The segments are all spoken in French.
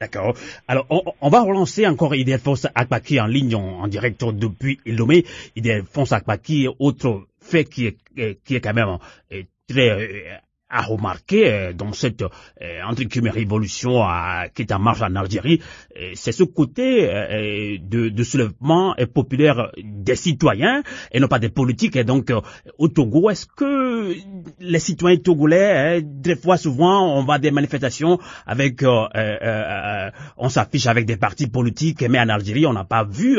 D'accord. Alors, on va relancer encore Ildefonse Akpaki en ligne, en direct depuis Lomé. Ildefonse Akpaki, autre fait qui est quand même très à remarquer dans cette entre guillemets révolution qui est en marche en Algérie, c'est ce côté de soulèvement populaire des citoyens et non pas des politiques. Et donc au Togo, est-ce que les citoyens togolais, des fois souvent on va à des manifestations avec on s'affiche avec des partis politiques, mais en Algérie on n'a pas vu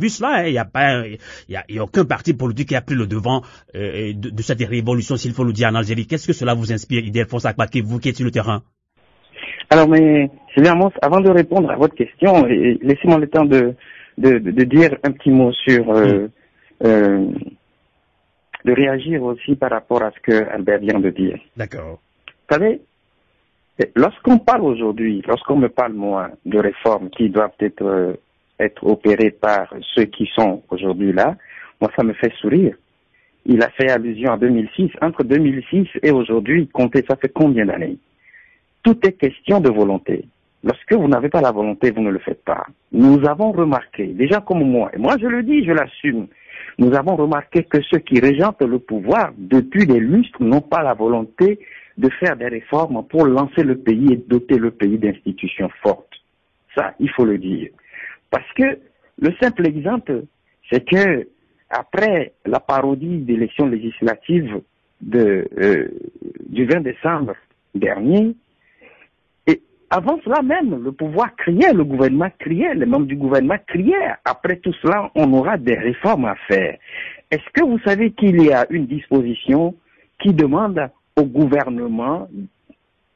cela. Il y a aucun parti politique qui a pris le devant de cette révolution, s'il faut le dire, en Algérie. Qu'est-ce que cela vous inspire, Ildefonse Akpaki, vous qui êtes sur le terrain? Alors, mais Sylvain Amos, avant de répondre à votre question, laissez-moi le temps de dire un petit mot sur de réagir aussi par rapport à ce que Albert vient de dire. D'accord. Vous savez, lorsqu'on parle aujourd'hui, lorsqu'on me parle moi de réformes qui doivent être opérées par ceux qui sont aujourd'hui là, moi ça me fait sourire. Il a fait allusion à 2006. Entre 2006 et aujourd'hui, comptez, ça fait combien d'années? Tout est question de volonté. Lorsque vous n'avez pas la volonté, vous ne le faites pas. Nous avons remarqué, déjà comme moi, et moi je le dis, je l'assume, nous avons remarqué que ceux qui régentent le pouvoir depuis des lustres n'ont pas la volonté de faire des réformes pour lancer le pays et doter le pays d'institutions fortes. Ça, il faut le dire. Parce que le simple exemple, c'est que après la parodie d'élections législatives du 20 décembre dernier, et avant cela même, le pouvoir criait, le gouvernement criait, les membres du gouvernement criaient. Après tout cela, on aura des réformes à faire. Est-ce que vous savez qu'il y a une disposition qui demande au gouvernement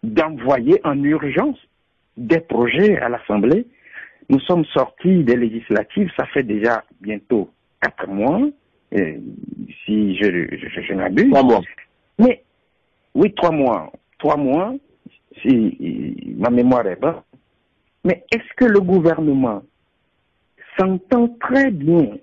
d'envoyer en urgence des projets à l'Assemblée? Nous sommes sortis des législatives, ça fait déjà bientôt 4 mois, si je m'abuse. 3 mois. Mais, oui, 3 mois. 3 mois, si ma mémoire est bonne. Mais est-ce que le gouvernement s'entend très bien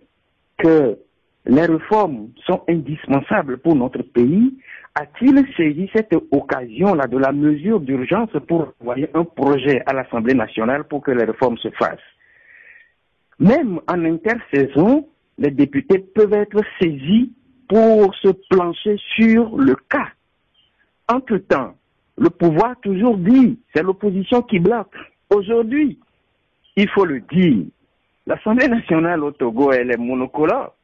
que les réformes sont indispensables pour notre pays? A-t-il saisi cette occasion-là de la mesure d'urgence pour envoyer un projet à l'Assemblée nationale pour que les réformes se fassent? Même en intersaison, les députés peuvent être saisis pour se plancher sur le cas. Entre-temps, le pouvoir toujours dit, c'est l'opposition qui bloque. Aujourd'hui, il faut le dire, l'Assemblée nationale au Togo, elle est monocolore.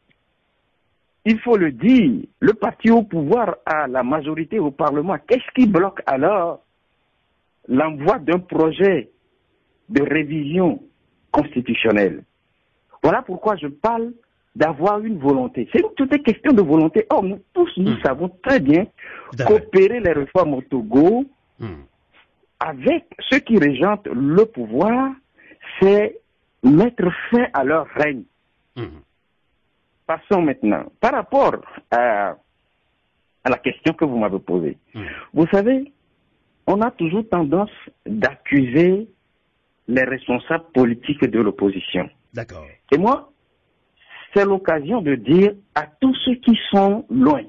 Il faut le dire, le parti au pouvoir a la majorité au Parlement. Qu'est-ce qui bloque alors l'envoi d'un projet de révision constitutionnelle? Voilà pourquoi je parle d'avoir une volonté. C'est toute une question de volonté. Or, nous tous, nous savons très bien qu'opérer les réformes au Togo avec ceux qui régentent le pouvoir, c'est mettre fin à leur règne. Passons maintenant. Par rapport à la question que vous m'avez posée, vous savez, on a toujours tendance d'accuser les responsables politiques de l'opposition. D'accord. Et moi, c'est l'occasion de dire à tous ceux qui sont loin,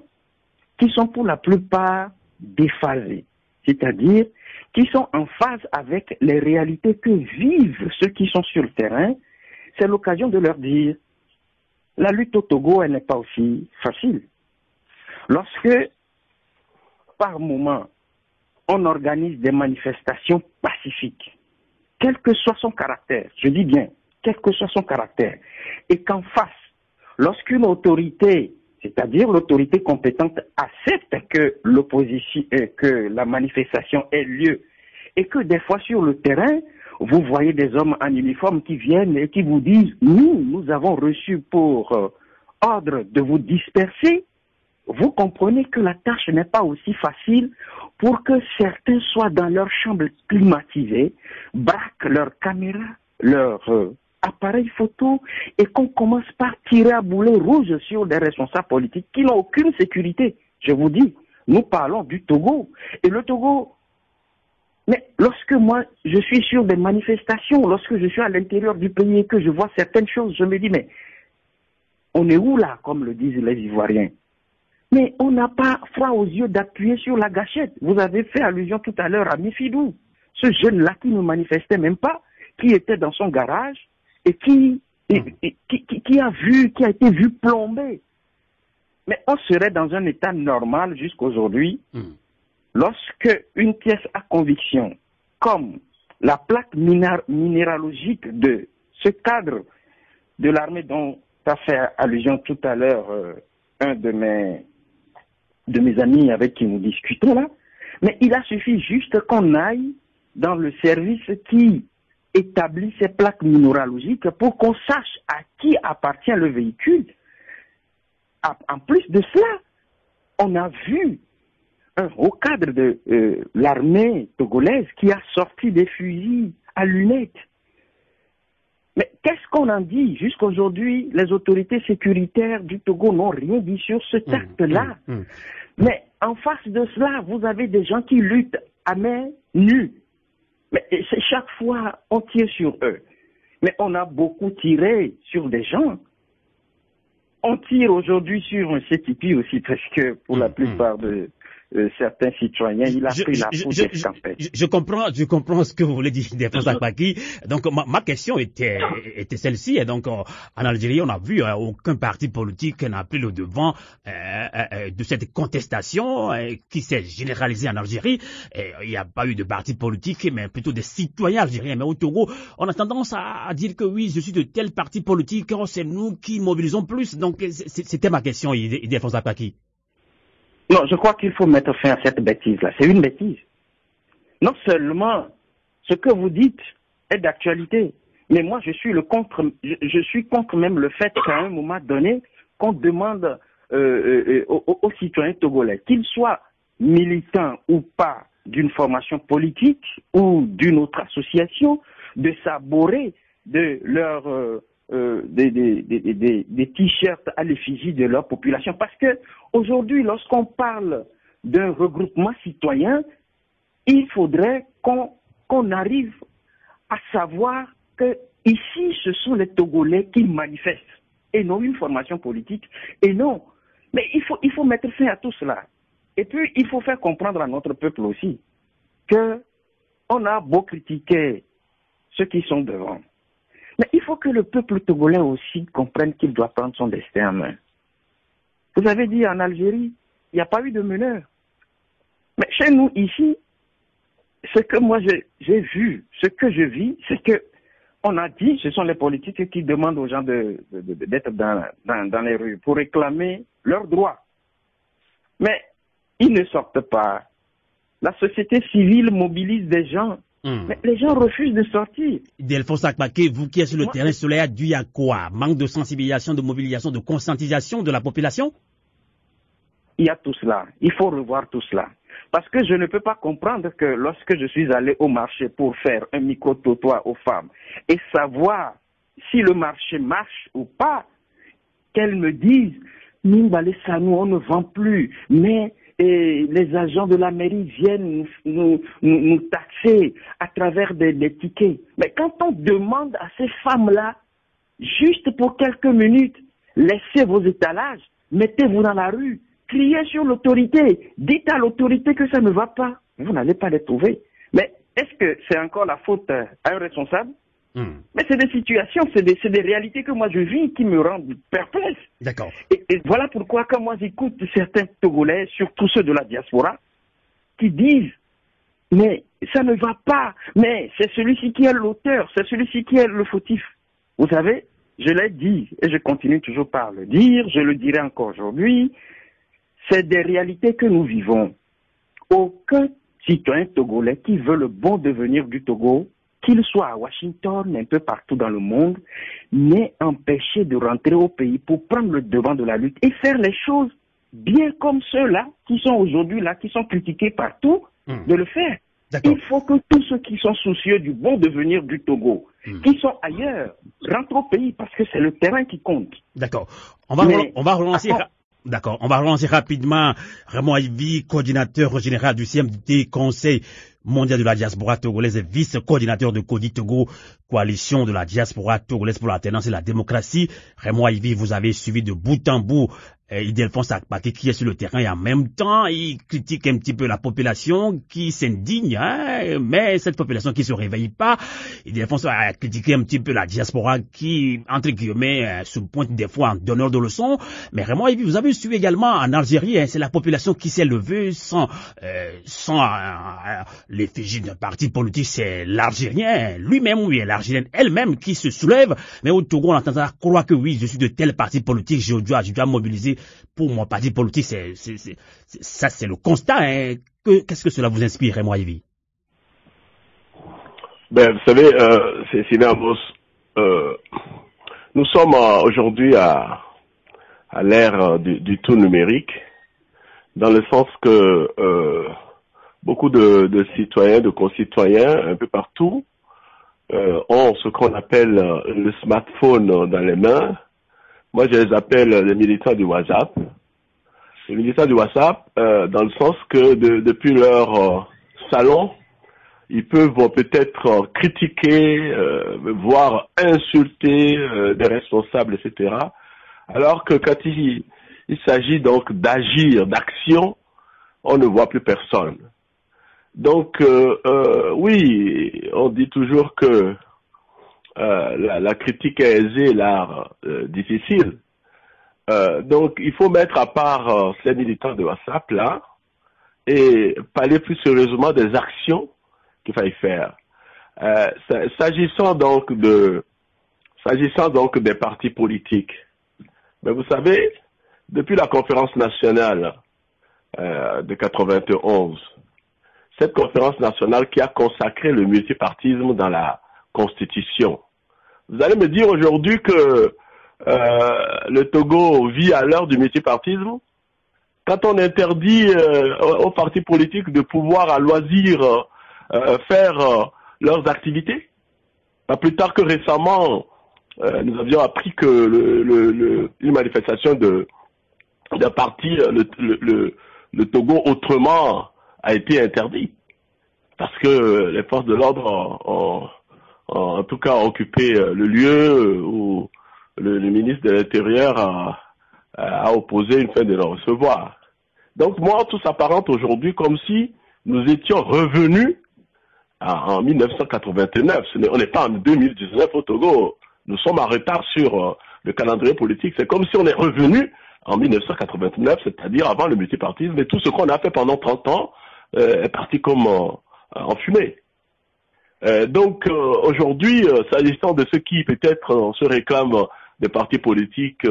qui sont pour la plupart déphasés, c'est-à-dire qui sont en phase avec les réalités que vivent ceux qui sont sur le terrain, c'est l'occasion de leur dire la lutte au Togo, elle n'est pas aussi facile. Lorsque, par moment, on organise des manifestations pacifiques, quel que soit son caractère, je dis bien, quel que soit son caractère, et qu'en face, lorsqu'une autorité, c'est-à-dire l'autorité compétente, accepte que l'opposition, que la manifestation ait lieu, et que des fois sur le terrain, vous voyez des hommes en uniforme qui viennent et qui vous disent « Nous avons reçu pour ordre de vous disperser », vous comprenez que la tâche n'est pas aussi facile pour que certains soient dans leur chambre climatisée, braquent leur caméra, leur appareil photo, et qu'on commence par tirer à boulet rouge sur des responsables politiques qui n'ont aucune sécurité. Je vous dis, nous parlons du Togo. Et le Togo, mais lorsque moi, je suis sur des manifestations, lorsque je suis à l'intérieur du pays et que je vois certaines choses, je me dis, mais on est où là, comme le disent les Ivoiriens? Mais on n'a pas froid aux yeux d'appuyer sur la gâchette. Vous avez fait allusion tout à l'heure à Mifidou. ce jeune-là qui ne manifestait même pas, qui était dans son garage et qui a été vu plomber. Mais on serait dans un état normal jusqu'aujourd'hui lorsque une pièce à conviction, comme la plaque minéralogique de ce cadre de l'armée dont a fait allusion tout à l'heure un de mes amis avec qui nous discutons là, mais il a suffi juste qu'on aille dans le service qui établit ces plaques minéralogiques pour qu'on sache à qui appartient le véhicule. En plus de cela, on a vu un haut cadre de l'armée togolaise qui a sorti des fusils à lunettes. Mais qu'est-ce qu'on en dit? Jusqu'aujourd'hui, les autorités sécuritaires du Togo n'ont rien dit sur ce acte-là. Mais en face de cela, vous avez des gens qui luttent à main nue. Mais chaque fois, on tire sur eux. Mais on a beaucoup tiré sur des gens. On tire aujourd'hui sur un CTP aussi, parce que pour la plupart de certains citoyens, il a pris la faute d'escampette. Je comprends ce que vous voulez dire, Ildefonse Akpaki. Donc, ma question était celle-ci. Donc, en Algérie, on a vu aucun parti politique n'a pris le devant de cette contestation qui s'est généralisée en Algérie. Il n'y a pas eu de parti politique, mais plutôt des citoyens algériens. Mais au Togo, on a tendance à dire que oui, je suis de tel parti politique, c'est nous qui mobilisons plus. Donc, c'était ma question, Ildefonse Akpaki. Non, je crois qu'il faut mettre fin à cette bêtise-là. C'est une bêtise. Non seulement ce que vous dites est d'actualité, mais moi je suis contre même le fait qu'à un moment donné, qu'on demande aux citoyens togolais, qu'ils soient militants ou pas d'une formation politique ou d'une autre association, de s'arborer de leur des t-shirts à l'effigie de leur population. Parce que aujourd'hui, lorsqu'on parle d'un regroupement citoyen, il faudrait qu'on arrive à savoir que ici, ce sont les Togolais qui manifestent et non une formation politique. Et non, mais il faut mettre fin à tout cela. Et puis, il faut faire comprendre à notre peuple aussi que on a beau critiquer ceux qui sont devant. Mais il faut que le peuple togolais aussi comprenne qu'il doit prendre son destin en main. Vous avez dit en Algérie, il n'y a pas eu de meneur. Mais chez nous ici, ce que moi j'ai vu, ce que je vis, c'est que on a dit, ce sont les politiques qui demandent aux gens d'être dans les rues pour réclamer leurs droits. Mais ils ne sortent pas. La société civile mobilise des gens. Mais les gens refusent de sortir. Ildefonse Akpaki, vous qui êtes sur le terrain, cela a dû à quoi? Manque de sensibilisation, de mobilisation, de conscientisation de la population? Il y a tout cela. Il faut revoir tout cela. Parce que je ne peux pas comprendre que lorsque je suis allé au marché pour faire un micro-trottoir aux femmes et savoir si le marché marche ou pas, qu'elles me disent, Nimbale Sanou, on ne vend plus, mais les agents de la mairie viennent nous taxer à travers des tickets. Mais quand on demande à ces femmes-là, juste pour quelques minutes, laissez vos étalages, mettez-vous dans la rue, criez sur l'autorité, dites à l'autorité que ça ne va pas, vous n'allez pas les trouver. Mais est-ce que c'est encore la faute à un responsable? Mais c'est des situations, c'est des réalités que moi je vis qui me rendent perplexe. D'accord. Et voilà pourquoi quand moi j'écoute certains Togolais, surtout ceux de la diaspora, qui disent mais ça ne va pas, mais c'est celui-ci qui est l'auteur, c'est celui-ci qui est le fautif. Vous savez, je l'ai dit et je continue toujours par le dire, je le dirai encore aujourd'hui, c'est des réalités que nous vivons. Aucun citoyen togolais qui veut le bon devenir du Togo, qu'il soit à Washington, un peu partout dans le monde, n'est empêché de rentrer au pays pour prendre le devant de la lutte et faire les choses bien comme ceux-là qui sont aujourd'hui là, qui sont critiqués partout, de le faire. Il faut que tous ceux qui sont soucieux du bon devenir du Togo, qui sont ailleurs, rentrent au pays parce que c'est le terrain qui compte. D'accord. On va relancer. D'accord. On va relancer rapidement Raymond Ivy, coordinateur général du CMDT Conseil mondial de la diaspora togolaise et vice-coordinateur de CODI Togo, coalition de la diaspora togolaise pour l'alternance et la démocratie. Raymond Ivy, vous avez suivi de bout en bout Ildefonse Akpaki qui est sur le terrain et en même temps il critique un petit peu la population qui s'indigne, hein, mais cette population qui se réveille pas. Ildefonse a critiqué un petit peu la diaspora qui, entre guillemets, se pointe des fois en donneur de leçons. Mais Raymond Ivy, vous avez suivi également en Algérie, hein, c'est la population qui s'est levée sans l'effigie d'un parti politique, c'est l'Algérien lui-même ou l'Algérienne elle-même qui se soulève. Mais au Togo, on entend croire que oui, je suis de tel parti politique, je dois mobiliser pour mon parti politique. Ça, c'est le constat. Hein. Qu'est-ce que cela vous inspire, Raymond Ivy? Ben, vous savez, c'est Amos. Nous sommes aujourd'hui à l'ère du tout numérique, dans le sens que beaucoup de citoyens, de concitoyens, un peu partout, ont ce qu'on appelle le smartphone dans les mains. Moi, je les appelle les militants du WhatsApp. Les militants du WhatsApp, dans le sens que depuis leur salon, ils peuvent peut-être critiquer, voire insulter des responsables, etc. Alors que quand il s'agit donc d'agir, d'action, on ne voit plus personne. Donc, oui, on dit toujours que la critique est aisée, l'art difficile. Donc, il faut mettre à part ces militants de WhatsApp là et parler plus sérieusement des actions qu'il faille faire. S'agissant donc des partis politiques, mais vous savez, depuis la conférence nationale de 91, cette conférence nationale qui a consacré le multipartisme dans la Constitution. Vous allez me dire aujourd'hui que le Togo vit à l'heure du multipartisme? Quand on interdit aux partis politiques de pouvoir à loisir faire leurs activités? Pas plus tard que récemment, nous avions appris que une manifestation d'un parti, le Togo autrement, a été interdit. Parce que les forces de l'ordre ont en tout cas occupé le lieu où le ministre de l'Intérieur a opposé une fin de non-recevoir. Donc moi, tout s'apparente aujourd'hui comme si nous étions revenus en 1989. On n'est pas en 2019 au Togo. Nous sommes en retard sur le calendrier politique. C'est comme si on est revenu en 1989, c'est-à-dire avant le multipartisme, et tout ce qu'on a fait pendant 30 ans est parti comme en fumée. Donc aujourd'hui, s'agissant de ceux qui peut-être se réclament des partis politiques,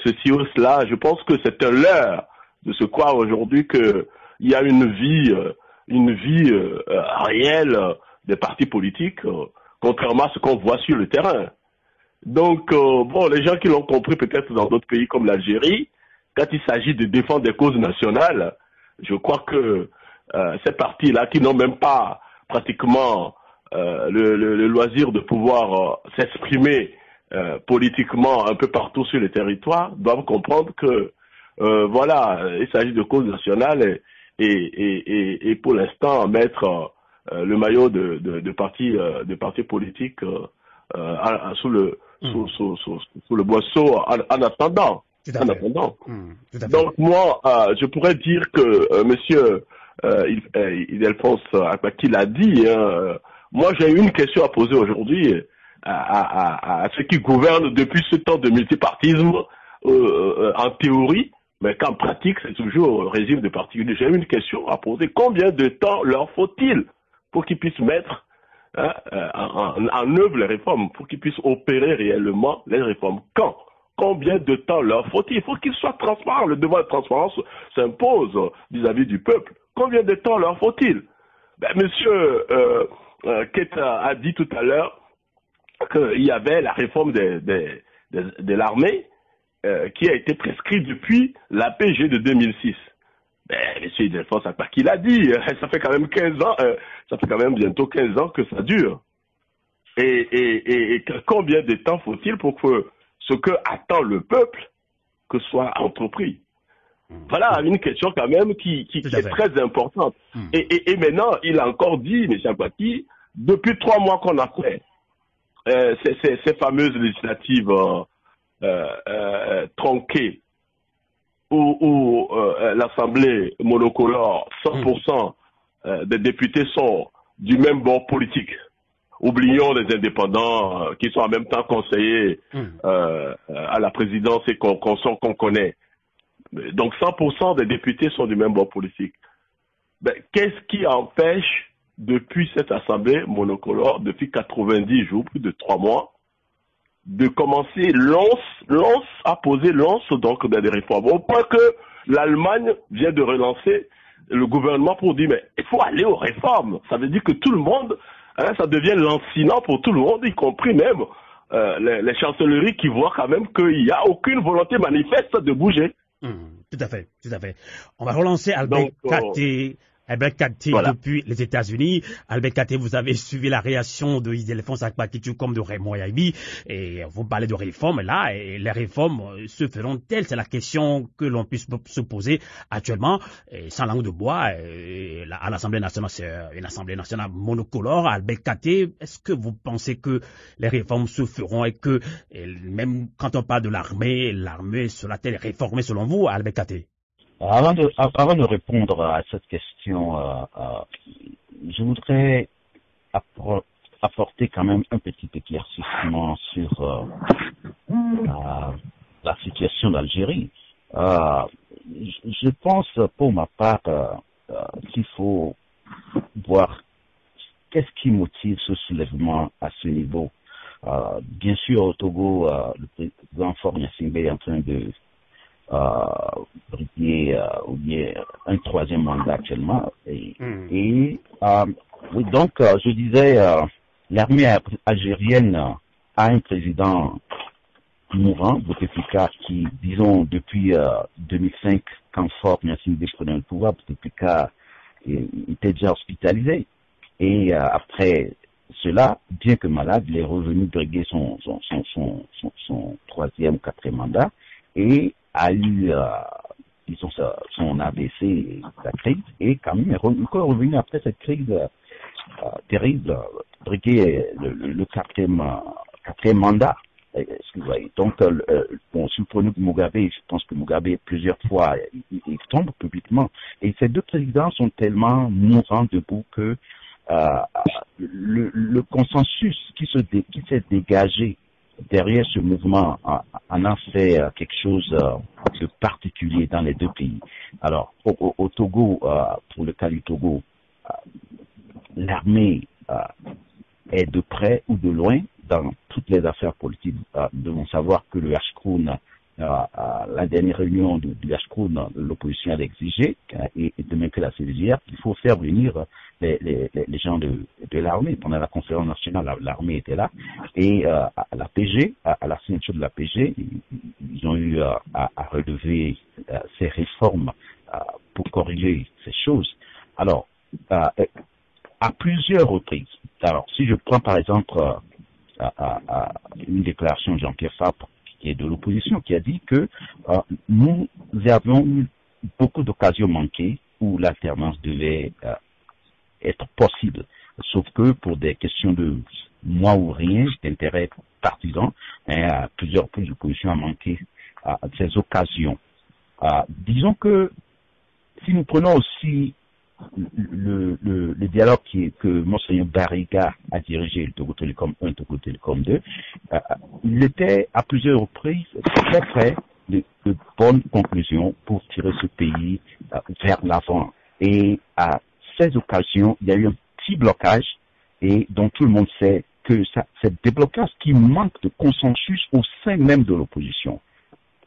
ceci ou cela, je pense que c'est un leurre de se croire aujourd'hui qu'il y a une vie réelle des partis politiques, contrairement à ce qu'on voit sur le terrain. Donc, bon, les gens qui l'ont compris peut-être dans d'autres pays comme l'Algérie, quand il s'agit de défendre des causes nationales, je crois que ces partis-là qui n'ont même pas pratiquement le loisir de pouvoir s'exprimer politiquement un peu partout sur le territoire, doivent comprendre que voilà, il s'agit de causes nationales et pour l'instant mettre le maillot de partis politiques sous le boisseau en attendant. Donc moi, je pourrais dire que monsieur Ildefonse Akpaki l'a dit. Moi, j'ai une question à poser aujourd'hui à ceux qui gouvernent depuis ce temps de multipartisme en théorie, mais qu'en pratique, c'est toujours un régime de parti unique. J'ai une question à poser. Combien de temps leur faut-il pour qu'ils puissent mettre en œuvre les réformes, pour qu'ils puissent opérer réellement les réformes? Quand? Combien de temps leur faut-il? Il faut qu'ils soient transparents. Le devoir de transparence s'impose vis-à-vis du peuple. Combien de temps leur faut-il? Monsieur Keita a dit tout à l'heure qu'il y avait la réforme de l'armée qui a été prescrite depuis l'APG de 2006. Monsieur Ildefonse Akpaki l'a dit, ça fait quand même 15 ans, ça fait quand même bientôt 15 ans que ça dure. Et combien de temps faut-il pour que ce que attend le peuple que soit entrepris? Voilà, une question quand même qui est très importante. Et maintenant, il a encore dit, M. Akpaki, depuis 3 mois qu'on a fait ces fameuses législatives tronquées, où l'Assemblée monocolore, 100% des députés sont du même bord politique. Oublions les indépendants qui sont en même temps conseillers à la présidence et qu'on connaît. Donc 100% des députés sont du même bord politique. Ben, qu'est-ce qui empêche, depuis cette assemblée monocolore, depuis 90 jours, plus de 3 mois, de commencer à poser l'once donc des réformes, au point que l'Allemagne vient de relancer le gouvernement pour dire mais il faut aller aux réformes. Ça veut dire que tout le monde, ça devient lancinant pour tout le monde, y compris même les chancelleries qui voient quand même qu'il n'y a aucune volonté manifeste de bouger. Tout à fait, tout à fait. On va relancer Albert Katé. Albert Katé, voilà. Depuis les États-Unis. Albert Katé, vous avez suivi la réaction de Ildefonse Akpaki comme de Raymond Yahibi, et vous parlez de réformes là, et les réformes se feront-elles? C'est la question que l'on puisse se poser actuellement, et sans langue de bois. À l'Assemblée nationale, c'est une Assemblée nationale monocolore. Albert Katé, est-ce que vous pensez que les réformes se feront et que, même quand on parle de l'armée sera-t-elle réformée selon vous, Albert Katé? Avant de répondre à cette question, je voudrais apporter quand même un petit éclaircissement sur la situation d'Algérie. Je pense pour ma part qu'il faut voir qu'est-ce qui motive ce soulèvement à ce niveau. Bien sûr, au Togo, le président Faure Gnassingbé est en train de briguer ou bien un 3e mandat actuellement. Oui, donc je disais, l'armée algérienne a un président mourant, Bouteflika, qui, disons, depuis 2005, quand Faure Gnassingbé prenait le pouvoir, Bouteflika était déjà hospitalisé. Et après cela, bien que malade, il est revenu briguer son 3e ou 4e mandat et a eu son AVC, sa crise, et quand même est encore revenu après cette crise terrible, briguer le 4e mandat. Excusez-moi. Donc, si vous prenez Mugabe, je pense que Mugabe, plusieurs fois, il tombe publiquement. Et ces deux présidents sont tellement mourants debout que le consensus qui s'est dégagé derrière ce mouvement en a fait quelque chose de particulier dans les deux pays. Alors, au Togo, pour le cas du Togo, l'armée est de près ou de loin dans toutes les affaires politiques. Nous devons savoir que le Hashkroun, la dernière réunion du Hashkroun, l'opposition a exigé, et de même que la CDJR, qu'il faut faire venir les gens de l'armée. Pendant la conférence nationale, l'armée était là, et à la PG, à la signature de la PG, ils ont eu à relever ces réformes pour corriger ces choses. Alors, à plusieurs reprises. Alors, si je prends par exemple une déclaration de Jean-Pierre Fabre, qui est de l'opposition, qui a dit que nous avions eu beaucoup d'occasions manquées où l'alternance devait être possible. Sauf que pour des questions de moi ou rien, d'intérêt partisan, à plusieurs reprises l'opposition a manqué ces occasions. Disons que si nous prenons aussi le dialogue que Monseigneur Barriga a dirigé, le Togo Télécom 1, Togo Télécom 2, il était à plusieurs reprises très près de bonnes conclusions pour tirer ce pays vers l'avant. Et à ces occasions, il y a eu un petit blocage, et dont tout le monde sait que c'est des blocages qui manquent de consensus au sein même de l'opposition.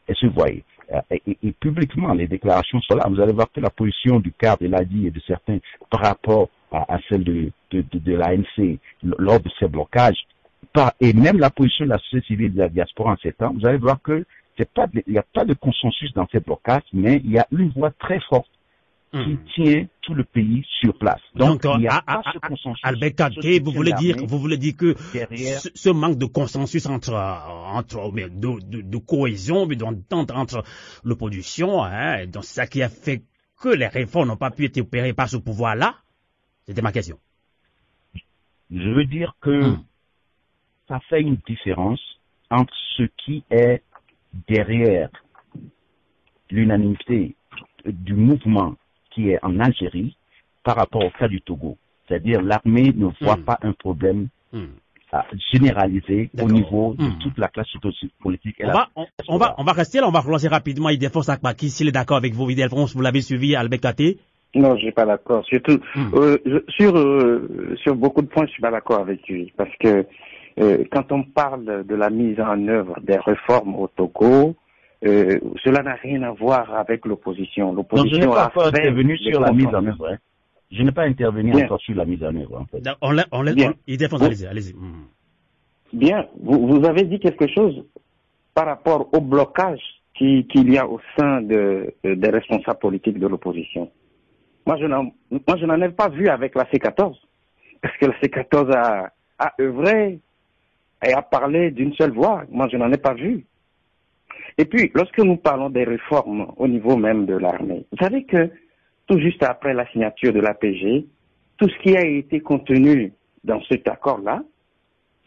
Est-ce que vous voyez? Et publiquement, les déclarations sont là. Vous allez voir que la position du CAR, de l'ADI et de certains par rapport à celle de l'ANC lors de ces blocages, et même la position de la société civile de la diaspora en ces temps, vous allez voir que il n'y a pas de consensus dans ces blocages, mais il y a une voix très forte qui tient tout le pays sur place. Donc il n'y a pas ce consensus. Albert Katé, vous voulez dire que derrière ce manque de consensus de cohésion, d'entente entre l'opposition, donc c'est ça qui a fait que les réformes n'ont pas pu être opérées par ce pouvoir-là? C'était ma question. Je veux dire que ça fait une différence entre ce qui est derrière l'unanimité du mouvement qui est en Algérie par rapport au cas du Togo. C'est-à-dire l'armée ne voit pas un problème généralisé au niveau de toute la classe politique. On va rester là, on va relancer rapidement Ildefonse Akpaki, s'il est d'accord avec vous. Ildefonse, vous l'avez suivi, Albert Katé? Non, je suis pas d'accord. Surtout sur beaucoup de points, je suis pas d'accord avec lui, parce que quand on parle de la mise en œuvre des réformes au Togo, cela n'a rien à voir avec l'opposition. L'opposition je n'ai pas encore intervenu sur la mise en œuvre. Hein. Je n'ai pas intervenu encore sur la mise en œuvre. En fait. Allez-y. Bien, vous avez dit quelque chose par rapport au blocage qu'il y a au sein des responsables politiques de l'opposition. Moi, je n'en ai pas vu avec la C14, parce que la C14 a œuvré et a parlé d'une seule voix. Moi, je n'en ai pas vu. Et puis, lorsque nous parlons des réformes au niveau même de l'armée, vous savez que tout juste après la signature de l'APG, tout ce qui a été contenu dans cet accord-là,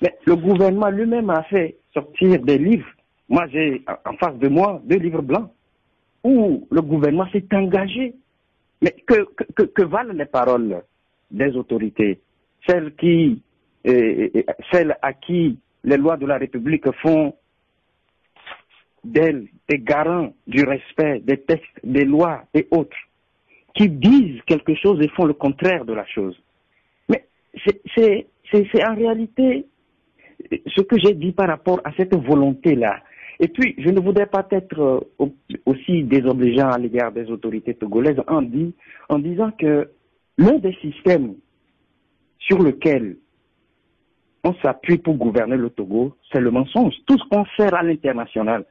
mais le gouvernement lui-même a fait sortir des livres. Moi, j'ai en face de moi 2 livres blancs où le gouvernement s'est engagé. Mais que valent les paroles des autorités, celles à qui les lois de la République font d'elles des garants du respect des textes, des lois et autres, qui disent quelque chose et font le contraire de la chose. Mais c'est en réalité ce que j'ai dit par rapport à cette volonté-là. Et puis, je ne voudrais pas être aussi désobligeant à l'égard des autorités togolaises en disant que l'un des systèmes sur lequel on s'appuie pour gouverner le Togo, c'est le mensonge. Tout ce qu'on sert à l'international,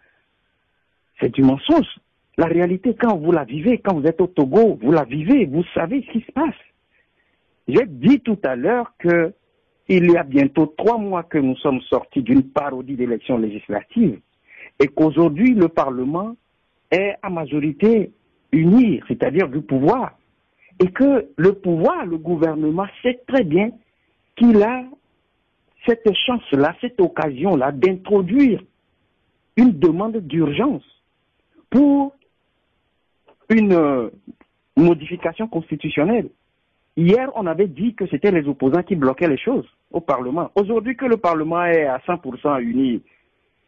c'est du mensonge. La réalité, quand vous la vivez, quand vous êtes au Togo, vous la vivez, vous savez ce qui se passe. J'ai dit tout à l'heure que il y a bientôt 3 mois que nous sommes sortis d'une parodie d'élections législatives et qu'aujourd'hui, le Parlement est à majorité unie, c'est-à-dire du pouvoir. Et que le pouvoir, le gouvernement, sait très bien qu'il a cette chance-là, cette occasion-là d'introduire une demande d'urgence pour une modification constitutionnelle. Hier, on avait dit que c'était les opposants qui bloquaient les choses au Parlement. Aujourd'hui que le Parlement est à 100% uni,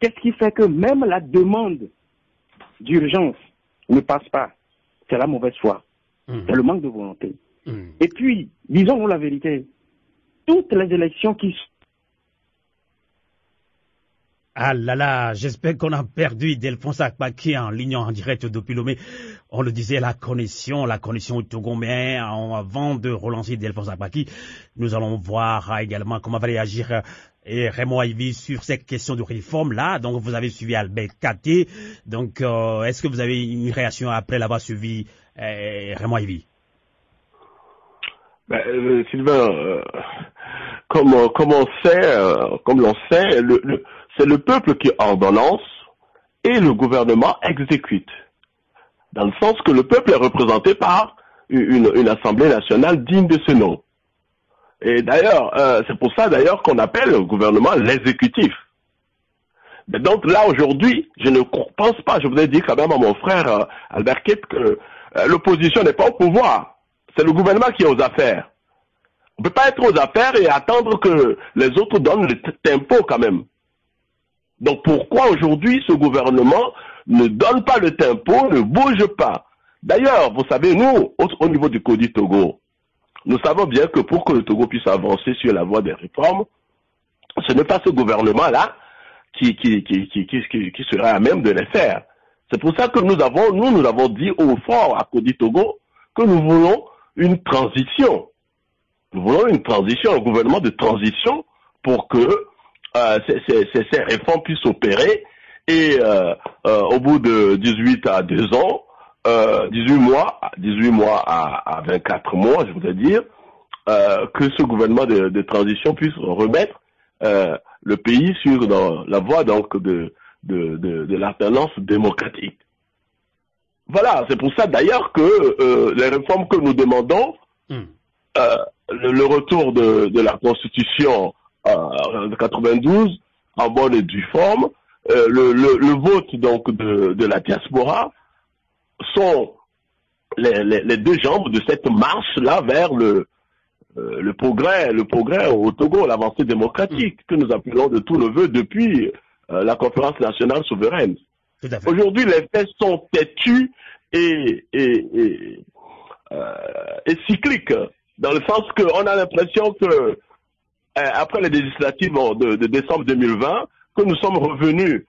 qu'est-ce qui fait que même la demande d'urgence ne passe pas? C'est la mauvaise foi. C'est le manque de volonté. Et puis, disons-nous la vérité, toutes les élections qui sont... Ah là là, j'espère qu'on a perdu Ildefonse Akpaki en ligne en direct depuis Lomé. On le disait, la connexion au Togo, mais avant de relancer Ildefonse Akpaki, nous allons voir également comment va réagir Raymond Ivy sur cette question de réforme là. Donc vous avez suivi Albert Katé. Donc est-ce que vous avez une réaction après l'avoir suivi Raymond Ivy? Sylvain, comme l'on sait, c'est le peuple qui ordonnance et le gouvernement exécute. Dans le sens que le peuple est représenté par une assemblée nationale digne de ce nom. Et d'ailleurs, c'est pour ça d'ailleurs qu'on appelle le gouvernement l'exécutif. Mais donc là aujourd'hui, je ne pense pas, je voudrais dire quand même à mon frère Albert Kip que l'opposition n'est pas au pouvoir. C'est le gouvernement qui est aux affaires. On ne peut pas être aux affaires et attendre que les autres donnent le tempo quand même. Donc pourquoi aujourd'hui ce gouvernement ne donne pas le tempo, ne bouge pas? D'ailleurs, vous savez, nous, au niveau du Codi Togo, nous savons bien que pour que le Togo puisse avancer sur la voie des réformes, ce n'est pas ce gouvernement-là qui serait à même de les faire. C'est pour ça que nous avons dit au fort à Codi Togo que nous voulons une transition. Nous voulons une transition, un gouvernement de transition pour que ces réformes puissent opérer et au bout de 18 à 2 ans, 18 mois à 24 mois, je voudrais dire, que ce gouvernement de transition puisse remettre le pays dans la voie donc de l'alternance démocratique. Voilà, c'est pour ça d'ailleurs que les réformes que nous demandons, le retour de la Constitution de 92 en bonne et due forme, le vote donc de la diaspora sont les deux jambes de cette marche-là vers le progrès au Togo, l'avancée démocratique que nous appelons de tous nos voeux depuis la conférence nationale souveraine. Aujourd'hui, les faits sont têtus et cycliques, dans le sens qu'on a l'impression que après les législatives de décembre 2020, que nous sommes revenus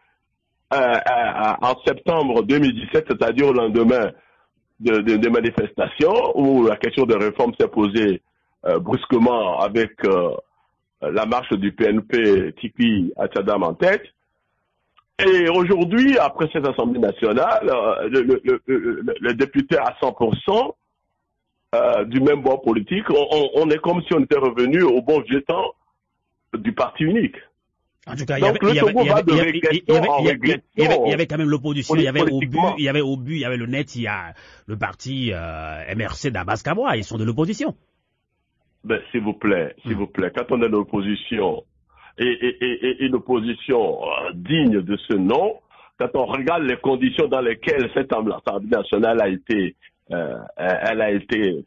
en septembre 2017, c'est-à-dire au lendemain de manifestations, où la question de réforme s'est posée brusquement avec la marche du PNP Tipi Atchadam en tête. Et aujourd'hui, après cette Assemblée nationale, le député à 100% du même bord politique, on est comme si on était revenu au bon vieux temps du parti unique. En tout cas, il y avait quand même l'opposition, il y avait Obu, il y avait le NET, il y a le parti MRC d'Abbas Kabwa, ils sont de l'opposition. Ben, s'il vous plaît, quand on est de l'opposition, et une opposition digne de ce nom, quand on regarde les conditions dans lesquelles cette Assemblée nationale a été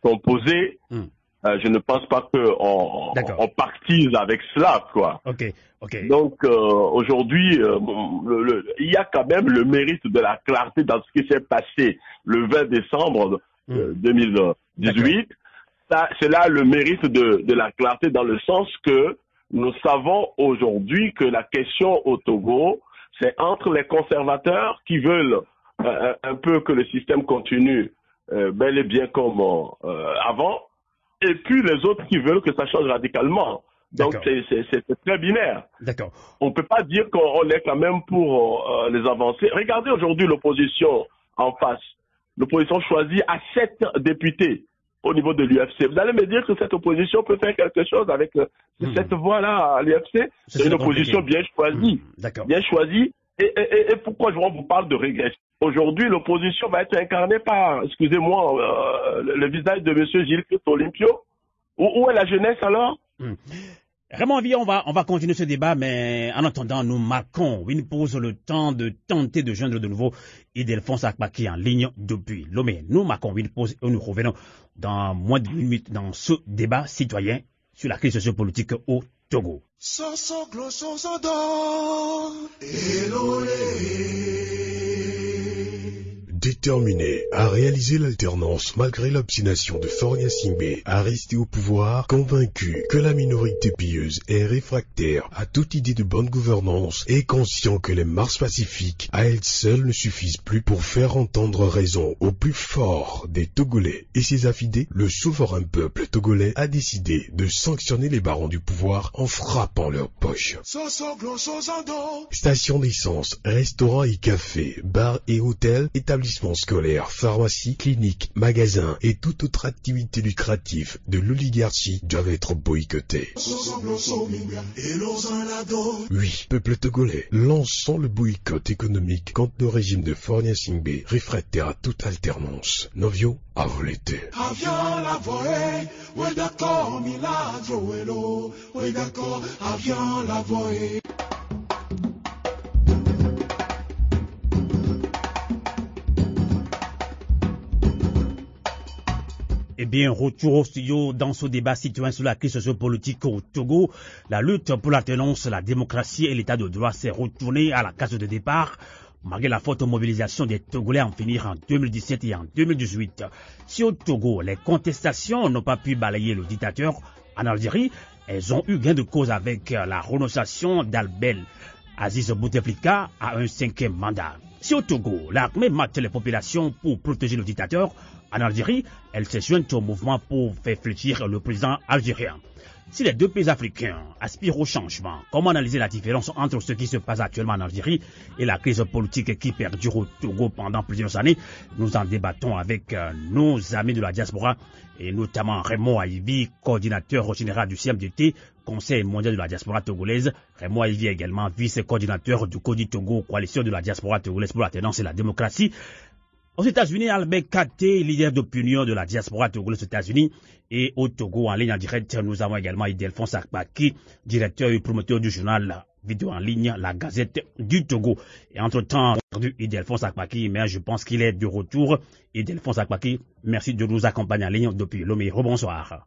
composée, je ne pense pas qu'on pactise avec cela, quoi. Okay. Donc aujourd'hui, il y a quand même le mérite de la clarté dans ce qui s'est passé le 20 décembre 2018. C'est là le mérite de la clarté dans le sens que nous savons aujourd'hui que la question au Togo, c'est entre les conservateurs qui veulent un peu que le système continue bel et bien comme avant, et puis les autres qui veulent que ça change radicalement. Donc c'est très binaire. D'accord. On ne peut pas dire qu'on est quand même pour les avancées. Regardez aujourd'hui l'opposition en face. L'opposition choisit à 7 députés au niveau de l'UFC. Vous allez me dire que cette opposition peut faire quelque chose avec cette voie-là à l'UFC. C'est une opposition bien choisie. Bien choisie. Et pourquoi je vous parle de régression? Aujourd'hui, l'opposition va être incarnée par, excusez-moi, le visage de M. Gilles Olympio. Où est la jeunesse alors? Raymond Vie, on va continuer ce débat, mais en attendant, nous marquons une pause, le temps de tenter de joindre de nouveau Ildefonse Akpaki en ligne depuis Lomé. Nous marquons une pause et nous revenons dans moins de 1 minute dans ce débat citoyen sur la crise sociopolitique au Togo. Déterminé à réaliser l'alternance malgré l'obstination de Faure Gnassingbé à rester au pouvoir, convaincu que la minorité pieuse est réfractaire à toute idée de bonne gouvernance et conscient que les marches pacifiques à elles seules ne suffisent plus pour faire entendre raison au plus fort des Togolais et ses affidés, le souverain peuple togolais a décidé de sanctionner les barons du pouvoir en frappant leurs poches. Stations d'essence, restaurants et cafés, bars et hôtels, établissements scolaires, pharmacies, cliniques, magasins et toute autre activité lucrative de l'oligarchie doivent être boycottés. Oui, peuple togolais, lançons le boycott économique contre le régime de Faure Gnassingbé, réfractaire à toute alternance. Novio, à vous l'été. Eh bien, retour au studio dans ce débat citoyen sur la crise sociopolitique au Togo. La lutte pour l'alternance, la démocratie et l'état de droit s'est retournée à la case de départ, malgré la forte mobilisation des Togolais à en finir en 2017 et en 2018. Si au Togo, les contestations n'ont pas pu balayer le dictateur, en Algérie, elles ont eu gain de cause avec la renonciation d'Albel Aziz Bouteflika à un 5e mandat. Si au Togo, l'armée mate les populations pour protéger le dictateur, en Algérie, elle s'est jointe au mouvement pour faire fléchir le président algérien. Si les deux pays africains aspirent au changement, comment analyser la différence entre ce qui se passe actuellement en Algérie et la crise politique qui perdure au Togo pendant plusieurs années? Nous en débattons avec nos amis de la diaspora et notamment Raymond Aïvi, coordinateur général du CMDT, Conseil mondial de la diaspora togolaise. Raymond Aïvi est également vice-coordinateur du CODI Togo, coalition de la diaspora togolaise pour l'alternance et la démocratie. Aux États-Unis, Albert Katé, leader d'opinion de la diaspora togolaise aux États-Unis, et au Togo en ligne en direct, nous avons également Ildefonse Akpaki, directeur et promoteur du journal vidéo en ligne, la Gazette du Togo. Et entre-temps, Ildefonse Akpaki, mais je pense qu'il est de retour. Ildefonse Akpaki, merci de nous accompagner en ligne depuis Lomé. Rebonsoir.